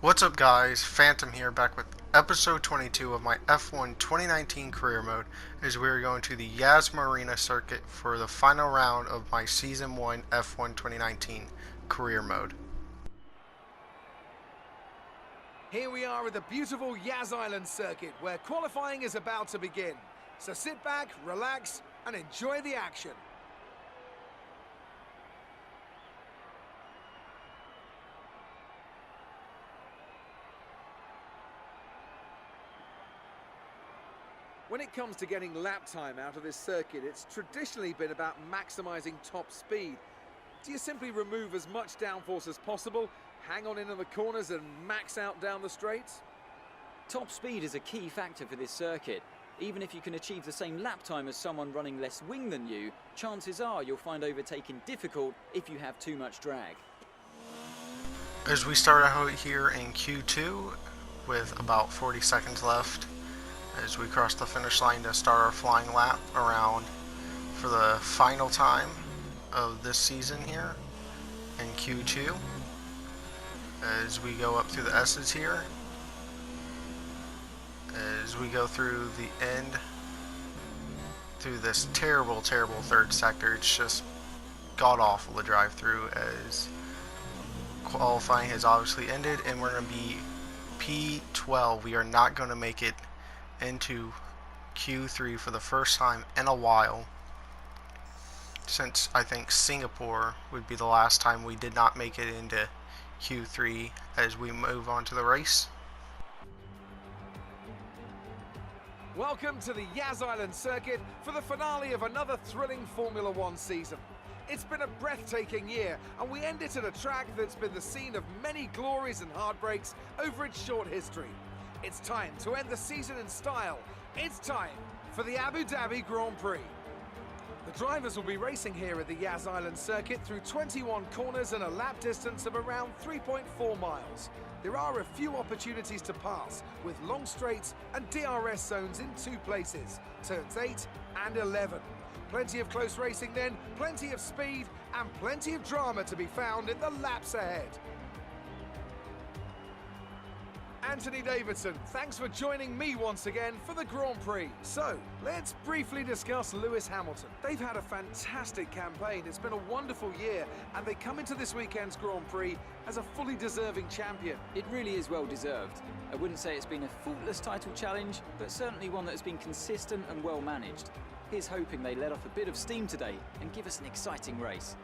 What's up guys, Phantom here back with episode 22 of my F1 2019 career mode as we are going to the Yas Marina circuit for the final round of my season 1 F1 2019 career mode. Here we are at the beautiful Yas Island circuit where qualifying is about to begin. So sit back, relax and enjoy the action. When it comes to getting lap time out of this circuit, it's traditionally been about maximising top speed. Do you simply remove as much downforce as possible, hang on into the corners and max out down the straights? Top speed is a key factor for this circuit. Even if you can achieve the same lap time as someone running less wing than you, chances are you'll find overtaking difficult if you have too much drag. As we start out here in Q2 with about 40 seconds left, as we cross the finish line to start our flying lap around for the final time of this season here in Q2, as we go up through the S's here, as we go through the end through this terrible third sector. It's just god awful to drive through, as qualifying has obviously ended and we're going to be P12. We are not going to make it into Q3 for the first time in a while, since I think Singapore would be the last time we did not make it into Q3 as we move on to the race. Welcome to the Yas Island circuit for the finale of another thrilling Formula One season. It's been a breathtaking year and we end it at a track that's been the scene of many glories and heartbreaks over its short history. It's time to end the season in style. It's time for the Abu Dhabi Grand Prix. The drivers will be racing here at the Yas Island circuit through 21 corners and a lap distance of around 3.4 miles. There are a few opportunities to pass, with long straights and DRS zones in two places, turns 8 and 11. Plenty of close racing then, plenty of speed, and plenty of drama to be found in the laps ahead. Anthony Davidson, thanks for joining me once again for the Grand Prix. So, let's briefly discuss Lewis Hamilton. They've had a fantastic campaign, it's been a wonderful year, and they come into this weekend's Grand Prix as a fully deserving champion. It really is well deserved. I wouldn't say it's been a faultless title challenge, but certainly one that has been consistent and well managed. Here's hoping they let off a bit of steam today and give us an exciting race.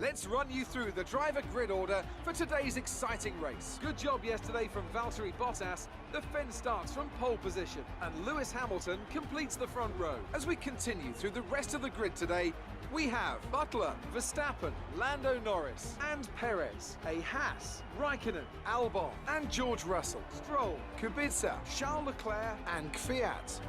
Let's run you through the driver grid order for today's exciting race. Good job yesterday from Valtteri Bottas. The Finn starts from pole position and Lewis Hamilton completes the front row. As we continue through the rest of the grid today, we have Butler, Verstappen, Lando Norris and Perez, a Haas, Raikkonen, Albon and George Russell, Stroll, Kubica, Charles Leclerc and Kvyat.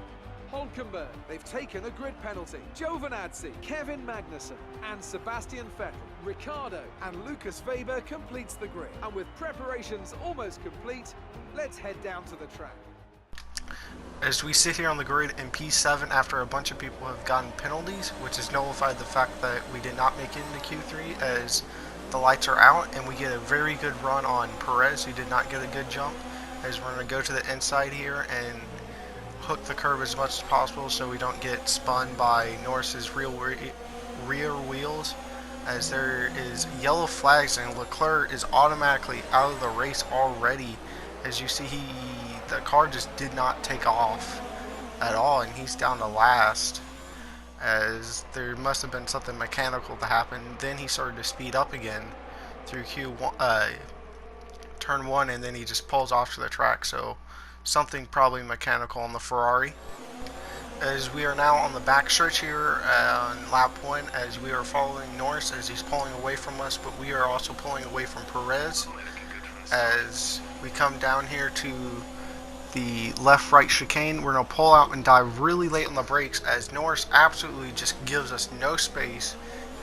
Hulkenberg, they've taken a grid penalty. Giovinazzi, Kevin Magnussen and Sebastian Vettel. Ricciardo and Lucas Weber completes the grid. And with preparations almost complete, let's head down to the track. As we sit here on the grid in P7 after a bunch of people have gotten penalties, which has nullified the fact that we did not make it into Q3, as the lights are out and we get a very good run on Perez, who did not get a good jump, as we're going to go to the inside here and hook the curb as much as possible so we don't get spun by Norris's rear wheels, as there is yellow flags and Leclerc is automatically out of the race already. As you see, the car just did not take off at all and he's down to last, as there must have been something mechanical to happen. Then he started to speed up again through turn 1 and then he just pulls off to the track, so something probably mechanical on the Ferrari. As we are now on the back stretch here on lap 1, as we are following Norris as he's pulling away from us, but we are also pulling away from Perez. As we come down here to the left-right chicane, we're going to pull out and dive really late on the brakes, as Norris absolutely just gives us no space,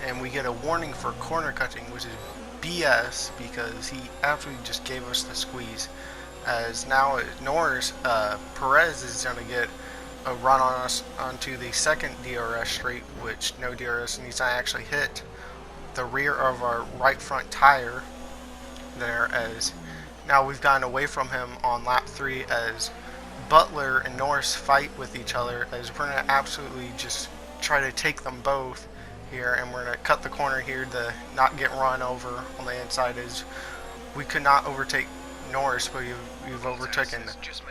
and we get a warning for corner cutting, which is BS, because he absolutely just gave us the squeeze. As now Norris, Perez is going to get a run on us onto the second DRS straight, which no DRS needs to actually hit the rear of our right front tire there, as Now we've gotten away from him on lap 3 as Butler and Norris fight with each other, as we're going to absolutely just try to take them both here, and we're going to cut the corner here to not get run over on the inside, as we could not overtake Norris, but you've overtaken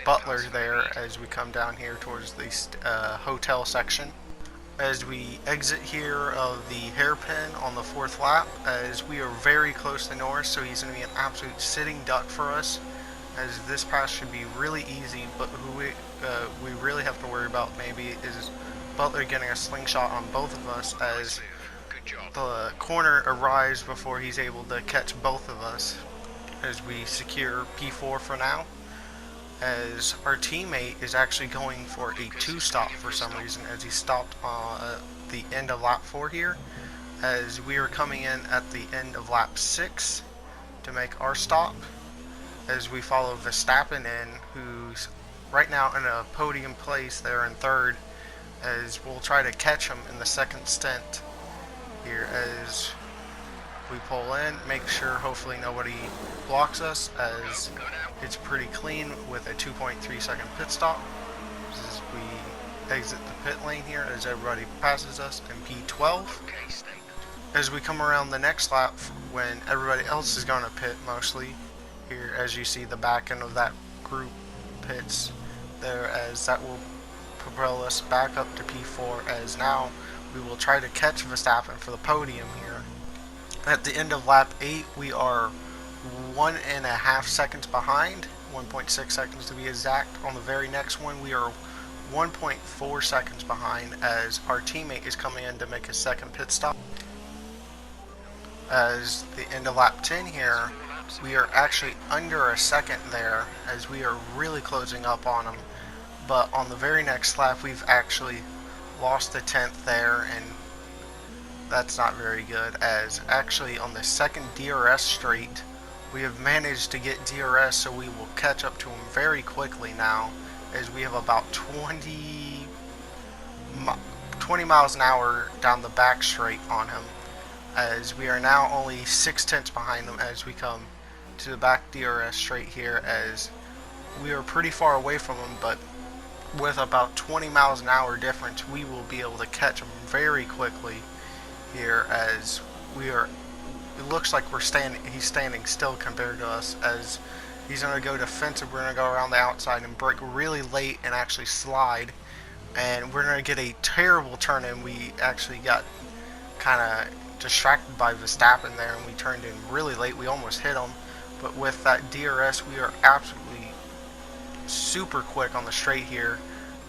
Butler there as we come down here towards the hotel section. As we exit here of the hairpin on the 4th lap, as we are very close to Norris, so he's going to be an absolute sitting duck for us, as this pass should be really easy, but who we really have to worry about maybe is Butler getting a slingshot on both of us, as the corner arrives before he's able to catch both of us, as we secure P4 for now, as our teammate is actually going for a 2-stop for some reason, as he stopped at the end of lap 4 here, as we are coming in at the end of lap 6 to make our stop, as we follow Verstappen in, who's right now in a podium place there in 3rd, as we'll try to catch him in the 2nd stint here, as we pull in, make sure hopefully nobody blocks us, as it's pretty clean with a 2.3 second pit stop, as we exit the pit lane here as everybody passes us in P12. As we come around the next lap when everybody else is going to pit mostly, here as you see the back end of that group pits there, as that will propel us back up to P4, as now we will try to catch Verstappen for the podium here. At the end of lap 8 we are 1.5 seconds behind, 1.6 seconds to be exact. On the very next one we are 1.4 seconds behind, as our teammate is coming in to make his 2nd pit stop. As the end of lap 10 here, we are actually under a second there, as we are really closing up on him, but on the very next lap we've actually lost the 10th there, and that's not very good, as actually on the 2nd DRS straight we have managed to get DRS, so we will catch up to him very quickly now, as we have about 20 miles an hour down the back straight on him, as we are now only 6/10 behind him as we come to the back DRS straight here, as we are pretty far away from him, but with about 20 miles an hour difference we will be able to catch him very quickly here, as we are, it looks like he's standing still compared to us, as he's going to go defensive. We're going to go around the outside and brake really late and actually slide, and we're going to get a terrible turn in. We actually got kind of distracted by Verstappen there, and we turned in really late. We almost hit him, but with that DRS we are absolutely super quick on the straight here,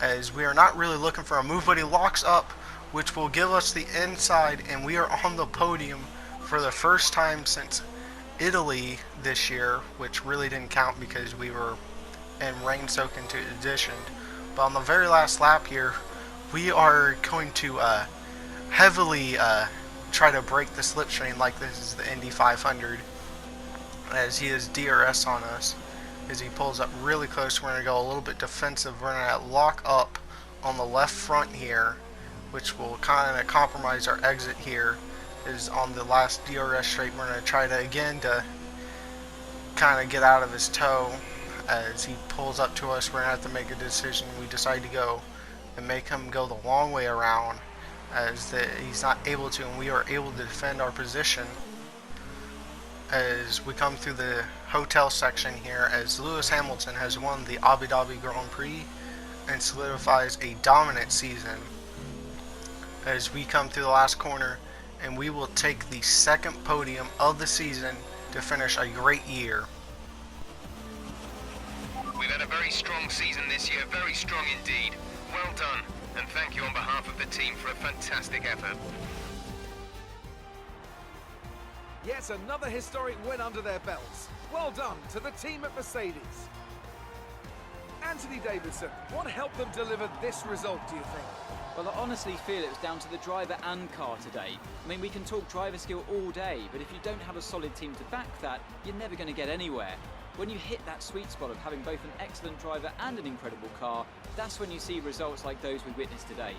as we are not really looking for a move, but he locks up, which will give us the inside, and we are on the podium for the first time since Italy this year, which really didn't count because we were in rain-soaked into addition. But on the very last lap here, we are going to heavily try to break the slipstream like this is the Indy 500, as he has DRS on us. As he pulls up really close, we're going to go a little bit defensive. We're going to lock up on the left front here, which will kind of compromise our exit here. Is on the last DRS straight, we're going to try to again to kind of get out of his toe. As he pulls up to us, we're going to have to make a decision. We decide to go and make him go the long way around, as he's not able to, and we are able to defend our position. As we come through the hotel section here, as Lewis Hamilton has won the Abu Dhabi Grand Prix and solidifies a dominant season, as we come through the last corner, and we will take the 2nd podium of the season to finish a great year. We've had a very strong season this year, very strong indeed. Well done, and thank you on behalf of the team for a fantastic effort. Yet another historic win under their belts. Well done to the team at Mercedes. Anthony Davidson, what helped them deliver this result, do you think? Well, I honestly feel it was down to the driver and car today. I mean, we can talk driver skill all day, but if you don't have a solid team to back that, you're never going to get anywhere. When you hit that sweet spot of having both an excellent driver and an incredible car, that's when you see results like those we witnessed today.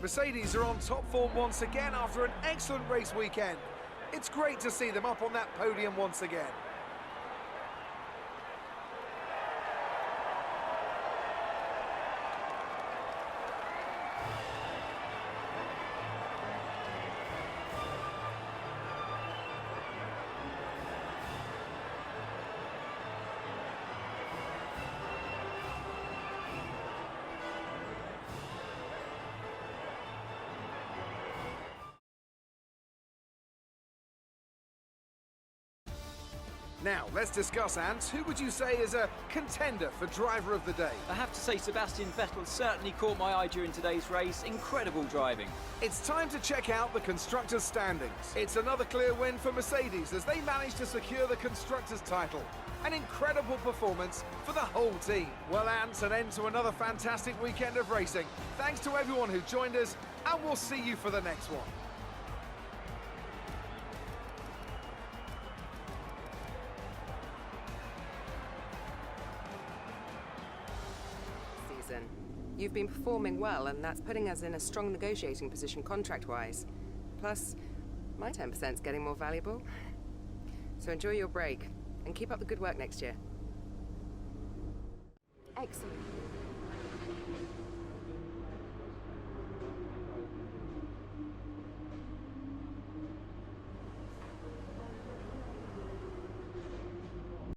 Mercedes are on top form once again after an excellent race weekend. It's great to see them up on that podium once again. Now, let's discuss, Ant. Who would you say is a contender for driver of the day? I have to say Sebastian Vettel certainly caught my eye during today's race. Incredible driving. It's time to check out the Constructors' standings. It's another clear win for Mercedes as they managed to secure the Constructors' title. An incredible performance for the whole team. Well, Ant, an end to another fantastic weekend of racing. Thanks to everyone who joined us, and we'll see you for the next one. You've been performing well, and that's putting us in a strong negotiating position contract-wise. Plus, my 10%'s getting more valuable. So enjoy your break, and keep up the good work next year. Excellent.